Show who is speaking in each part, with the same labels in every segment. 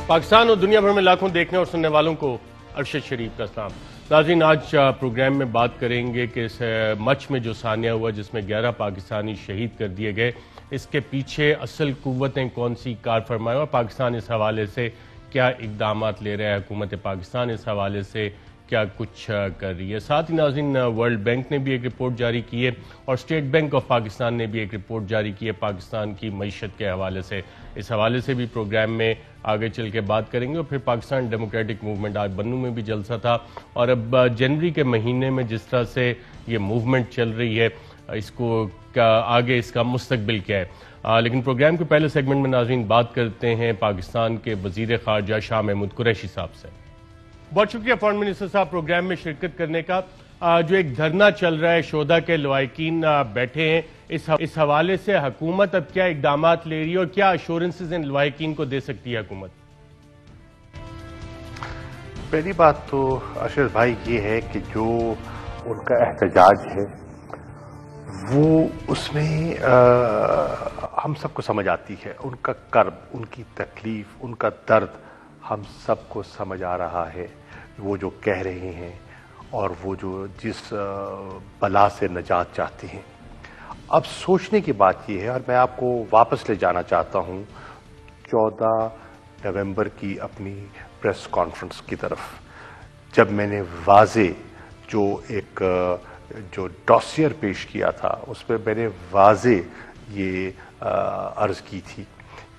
Speaker 1: पाकिस्तान और दुनिया भर में लाखों देखने और सुनने वालों को अरशद शरीफ का सलाम। नाज़रीन, आज प्रोग्राम में बात करेंगे कि इस मच में जो सानिया हुआ जिसमें 11 पाकिस्तानी शहीद कर दिए गए, इसके पीछे असल कुव्वतें कौन सी कार फरमाएं और पाकिस्तान इस हवाले से क्या इक़दामात ले रहा है, हुकूमत पाकिस्तान इस हवाले से क्या कुछ कर रही है। साथ ही नाज़रीन, वर्ल्ड बैंक ने भी एक रिपोर्ट जारी की है और स्टेट बैंक ऑफ पाकिस्तान ने भी एक रिपोर्ट जारी की है पाकिस्तान की मईशत के हवाले से। इस हवाले से भी प्रोग्राम में आगे चल के बात करेंगे। और फिर पाकिस्तान डेमोक्रेटिक मूवमेंट, आज बन्नू में भी जलसा था और अब जनवरी के महीने में जिस तरह से ये मूवमेंट चल रही है, इसको आगे इसका मुस्तकबिल क्या है। लेकिन प्रोग्राम के पहले सेगमेंट में नाज़रीन बात करते हैं पाकिस्तान के वज़ीर ख़ारजा शाह महमूद कुरैशी साहब से। बहुत शुक्रिया फॉरेन मिनिस्टर साहब प्रोग्राम में शिरकत करने का। जो एक धरना चल रहा है, शोधा के लवाहिकीन बैठे हैं, इस हवाले से हुकूमत अब क्या इक़दामात ले रही है और क्या अश्योरेंसेस इन लवाहिकीन को दे सकती है हुकूमत?
Speaker 2: पहली बात तो अरशद भाई ये है कि जो उनका एहतजाज है वो उसमें हम सबको समझ आती है, उनका कर्ब, उनकी तकलीफ, उनका दर्द हम सबको समझ आ रहा है। वो जो कह रहे हैं और वो जो जिस बला से निजात चाहते हैं। अब सोचने की बात ये है, और मैं आपको वापस ले जाना चाहता हूँ 14 नवंबर की अपनी प्रेस कॉन्फ्रेंस की तरफ, जब मैंने वाज़े जो डॉसियर पेश किया था उसमें मैंने वाज़े ये अर्ज़ की थी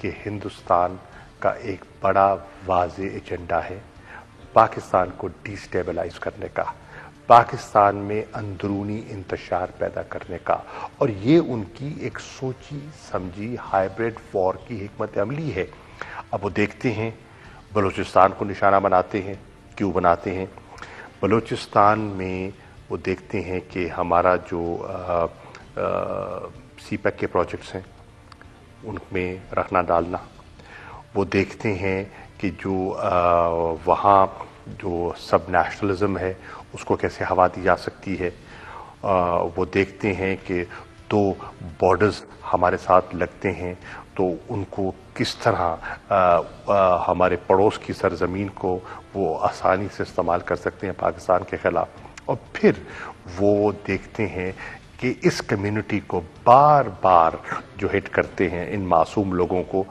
Speaker 2: कि हिंदुस्तान का एक बड़ा वाज़े एजेंडा है पाकिस्तान को डिस्टेबलाइज करने का, पाकिस्तान में अंदरूनी इंतशार पैदा करने का, और ये उनकी एक सोची समझी हाइब्रिड वॉर की हिकमत अमली है। अब वो देखते हैं बलूचिस्तान को निशाना बनाते हैं। क्यों बनाते हैं? बलूचिस्तान में वो देखते हैं कि हमारा जो सीपैक के प्रोजेक्ट्स हैं उनमें रखना डालना, वो देखते हैं कि जो वहाँ जो सब नेशनलिज्म है उसको कैसे हवा दी जा सकती है। वो देखते हैं कि दो बॉर्डर्स हमारे साथ लगते हैं तो उनको किस तरह हमारे पड़ोस की सरजमीन को वो आसानी से इस्तेमाल कर सकते हैं पाकिस्तान के ख़िलाफ़। और फिर वो देखते हैं कि इस कम्युनिटी को बार बार जो हिट करते हैं, इन मासूम लोगों को,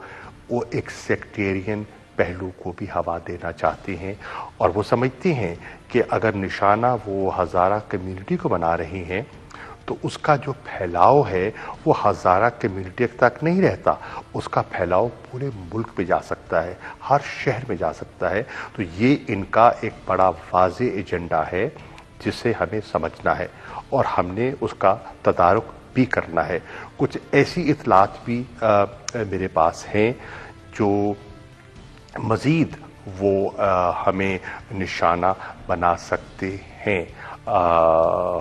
Speaker 2: वो एक सेक्टेरियन पहलू को भी हवा देना चाहते हैं। और वो समझते हैं कि अगर निशाना वो हज़ारा कम्युनिटी को बना रही हैं तो उसका जो फैलाव है वो हज़ारा कम्युनिटी तक नहीं रहता, उसका फैलाव पूरे मुल्क में जा सकता है, हर शहर में जा सकता है। तो ये इनका एक बड़ा वाज़े एजेंडा है जिसे हमें समझना है और हमने उसका तदारुक भी करना है। कुछ ऐसी इत्तलात भी मेरे पास हैं जो मज़ीद वो हमें निशाना बना सकते हैं।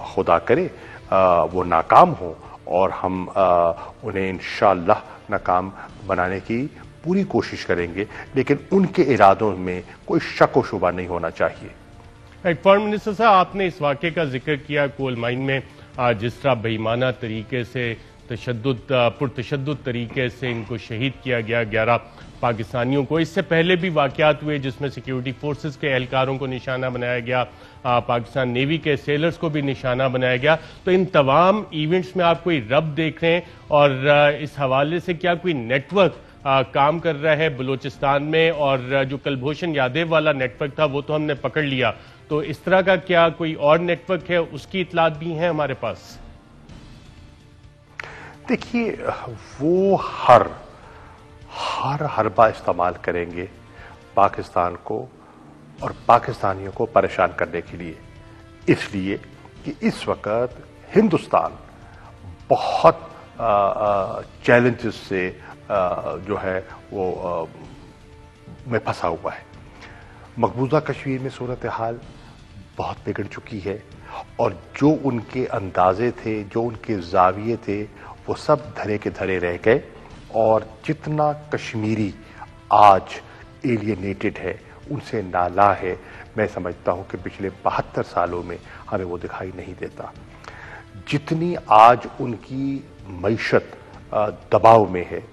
Speaker 2: खुदा करे वो नाकाम हो और हम उन्हें इंशाअल्लाह नाकाम बनाने की पूरी कोशिश करेंगे, लेकिन उनके इरादों में कोई शक व शुबा नहीं होना चाहिए।
Speaker 1: फॉरेन मिनिस्टर साहब, आपने इस वाक़े का जिक्र किया कोल माइन में जिस तरह बेईमाना तरीके से पुरतशद्दुद तरीके से इनको शहीद किया गया 11 पाकिस्तानियों को। इससे पहले भी वाक़यात हुए जिसमें सिक्योरिटी फोर्सेस के एहलकारों को निशाना बनाया गया, पाकिस्तान नेवी के सेलर्स को भी निशाना बनाया गया। तो इन तमाम इवेंट्स में आप कोई रब देख रहे हैं और इस हवाले से क्या कोई नेटवर्क काम कर रहा है बलूचिस्तान में? और जो कुलभूषण यादव वाला नेटवर्क था वो तो हमने पकड़ लिया, तो इस तरह का क्या कोई और नेटवर्क है, उसकी इत्तलात भी हैं हमारे पास?
Speaker 2: देखिए, वो हर हरबा इस्तेमाल करेंगे पाकिस्तान को और पाकिस्तानियों को परेशान करने के लिए, इसलिए कि इस वक्त हिंदुस्तान बहुत चैलेंजेस से जो है वो में फंसा हुआ है। मकबूजा कश्मीर में सूरत हाल बहुत बिगड़ चुकी है और जो उनके अंदाजे थे, जो उनके जाविये थे, वो सब धरे के धरे रह गए। और जितना कश्मीरी आज एलियनेटेड है, उनसे नाला है, मैं समझता हूँ कि पिछले 72 सालों में हमें वो दिखाई नहीं देता। जितनी आज उनकी मईशत दबाव में है,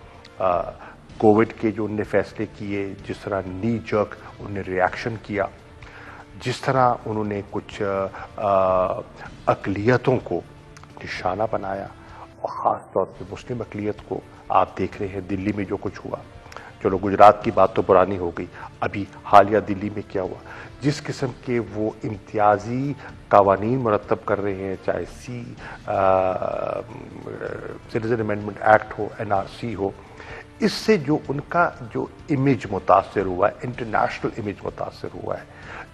Speaker 2: कोविड के जो उनने फैसले किए, जिस तरह नी जर्क उन्होंने रिएक्शन किया, जिस तरह उन्होंने कुछ अक़लियतों को निशाना बनाया और ख़ास तौर पे मुस्लिम अक़लियत को आप देख रहे हैं दिल्ली में जो कुछ हुआ। चलो गुजरात की बात तो पुरानी हो गई, अभी हालिया दिल्ली में क्या हुआ, जिस किस्म के वो इम्तियाजी कवानीन मुरतब कर रहे हैं, चाहे सिटीजन अमेंडमेंट एक्ट हो, NRC हो, इससे जो उनका जो इमेज मुतासर हुआ है, इंटरनेशनल इमेज मुतासर हुआ है।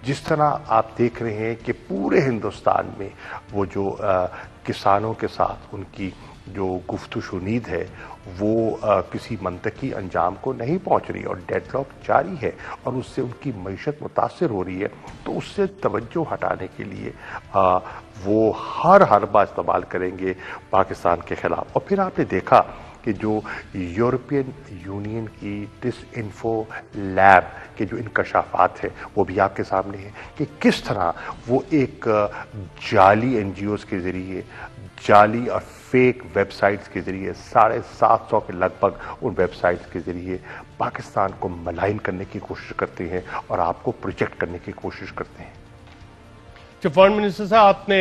Speaker 2: जिस तरह आप देख रहे हैं कि पूरे हिंदुस्तान में वो जो किसानों के साथ उनकी जो गुफ्तगू शुनीद है वो किसी मंतकी अंजाम को नहीं पहुंच रही और डेडलॉक जारी है और उससे उनकी मईशत मुतासर हो रही है, तो उससे तवज्जो हटाने के लिए वो हर हरबा इस्तेमाल करेंगे पाकिस्तान के खिलाफ। और फिर आपने देखा कि जो यूरोपियन यूनियन की डिसइंफो लैब के जो इंकशाफात है वो भी आपके सामने है कि किस तरह वो एक जाली NGOs के ज़रिए, जाली और फेक वेबसाइट्स के ज़रिए 750 के लगभग उन वेबसाइट्स के ज़रिए पाकिस्तान को मलाइन करने की कोशिश करते हैं और आपको प्रोजेक्ट करने की कोशिश करते हैं।
Speaker 1: तो फॉरेन मिनिस्टर साहब, आपने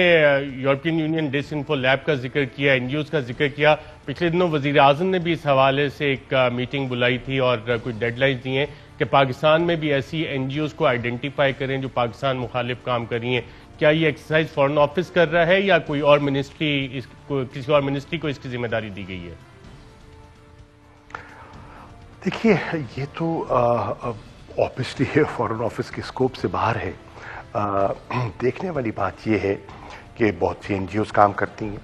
Speaker 1: यूरोपियन यूनियन डिसइंफो लैब का जिक्र किया, NGOs का जिक्र किया। पिछले दिनों वज़ीर आज़म ने भी इस हवाले से एक मीटिंग बुलाई थी और कुछ डेडलाइंस दी हैं कि पाकिस्तान में भी ऐसी NGOs को आइडेंटिफाई करें जो पाकिस्तान मुखालिफ काम कर रही हैं। क्या ये एक्सरसाइज फॉरेन ऑफिस कर रहा है या कोई और मिनिस्ट्री, किसी और मिनिस्ट्री को इसकी जिम्मेदारी दी गई है?
Speaker 2: देखिए, ये तो ऑब्वियसली फॉरेन ऑफिस के स्कोप से बाहर है। देखने वाली बात यह है कि बहुत सी NGOs काम करती हैं,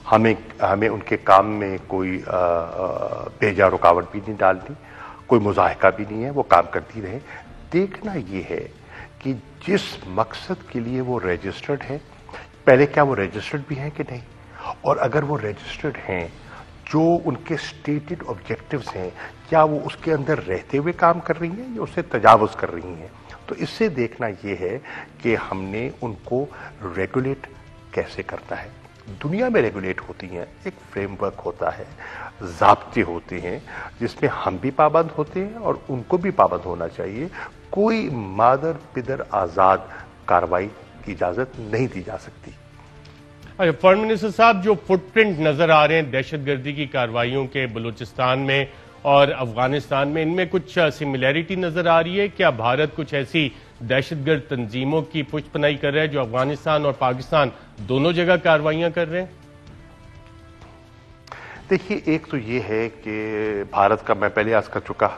Speaker 2: हमें उनके काम में कोई बेजा रुकावट भी नहीं डालनी, कोई मुजाहिका भी नहीं है, वो काम करती रहे। देखना ये है कि जिस मकसद के लिए वो रजिस्टर्ड है, पहले क्या वो रजिस्टर्ड भी हैं कि नहीं, और अगर वो रजिस्टर्ड हैं, जो उनके स्टेटेड ऑब्जेक्टिव्स हैं, क्या वो उसके अंदर रहते हुए काम कर रही हैं या उससे तजावुज़ कर रही हैं। तो इससे देखना ये है कि हमने उनको रेगुलेट कैसे करना है। दुनिया में रेगुलेट होती हैं, एक फ्रेमवर्क होता है, ज़ाब्ते होते हैं जिसमें हम भी पाबंद होते हैं और उनको भी पाबंद होना चाहिए। कोई मादर पिदर आज़ाद कार्रवाई की इजाज़त नहीं दी जा सकती।
Speaker 1: अच्छा फॉरेन मिनिस्टर साहब, जो फुटप्रिंट नजर आ रहे हैं दहशतगर्दी की कार्रवाइयों के बलूचिस्तान में और अफगानिस्तान में, इनमें कुछ सिमिलैरिटी नजर आ रही है? क्या भारत कुछ ऐसी दहशतगर्द तंजीमों की पुष्टपनाही कर रहा है जो अफगानिस्तान और पाकिस्तान दोनों जगह कार्रवाइयां कर रहे हैं?
Speaker 2: देखिए, एक तो ये है कि भारत का, मैं पहले अर्ज कर चुका,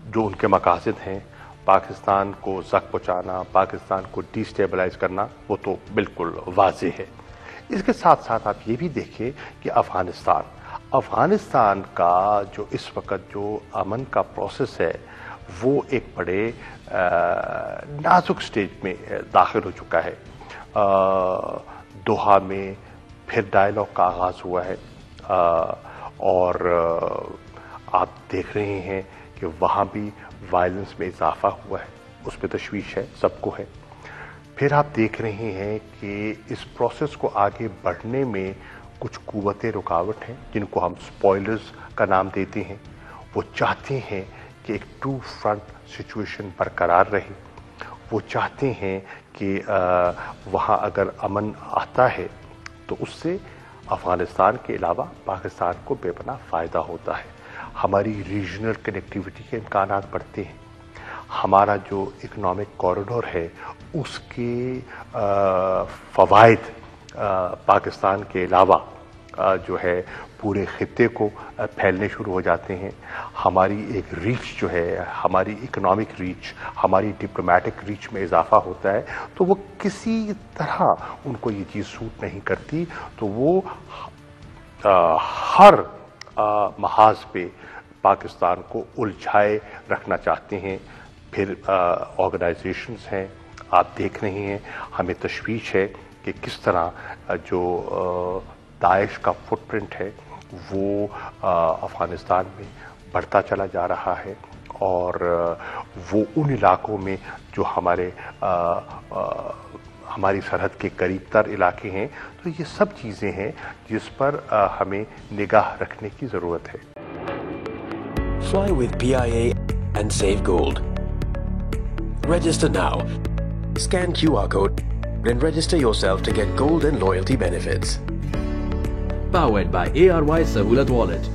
Speaker 2: जो उनके मकासद हैं पाकिस्तान को ज़ख्म पहुँचाना, पाकिस्तान को डिस्टेबलाइज करना, वो तो बिल्कुल वाज़ेह है। इसके साथ साथ आप ये भी देखिए कि अफगानिस्तान का जो इस वक्त जो अमन का प्रोसेस है वो एक बड़े नाजुक स्टेज में दाखिल हो चुका है। दोहा में फिर डायलॉग का आगाज़ हुआ है और आप देख रहे हैं कि वहाँ भी वायलेंस में इजाफा हुआ है, उस पर तशवीश है, सबको है। फिर आप देख रहे हैं कि इस प्रोसेस को आगे बढ़ने में कुछ कुव्वतें रुकावट हैं जिनको हम स्पॉयलर्स का नाम देते हैं। वो चाहते हैं कि एक टू फ्रंट सिचुएशन बरकरार रहे। वो चाहते हैं कि वहाँ अगर अमन आता है तो उससे अफ़गानिस्तान के अलावा पाकिस्तान को बेपनाह फ़ायदा होता है। हमारी रीजनल कनेक्टिविटी के इम्कानात बढ़ते हैं। हमारा जो इकोनॉमिक कॉरिडोर है उसके फ़वाइद पाकिस्तान के अलावा जो है पूरे खित्ते को फैलने शुरू हो जाते हैं। हमारी एक रीच जो है, हमारी इकोनॉमिक रीच, हमारी डिप्लोमेटिक रीच में इजाफा होता है। तो वो किसी तरह उनको ये चीज़ सूट नहीं करती, तो वो हर महाज पे पाकिस्तान को उलझाए रखना चाहते हैं। फिर ऑर्गेनाइजेशंस हैं, आप देख रहे हैं, हमें तशवीश है कि किस तरह जो दाइश का फुटप्रिंट है वो अफ़गानिस्तान में बढ़ता चला जा रहा है और वो उन इलाकों में जो हमारी सरहद के करीब तर इलाके हैं। तो ये सब चीज़ें हैं जिस पर हमें निगाह रखने की ज़रूरत है।
Speaker 3: Fly with PIA and save gold. Register now. Scan QR code and register yourself to get gold and loyalty benefits.
Speaker 4: Powered by ARY Sahulat Wallet.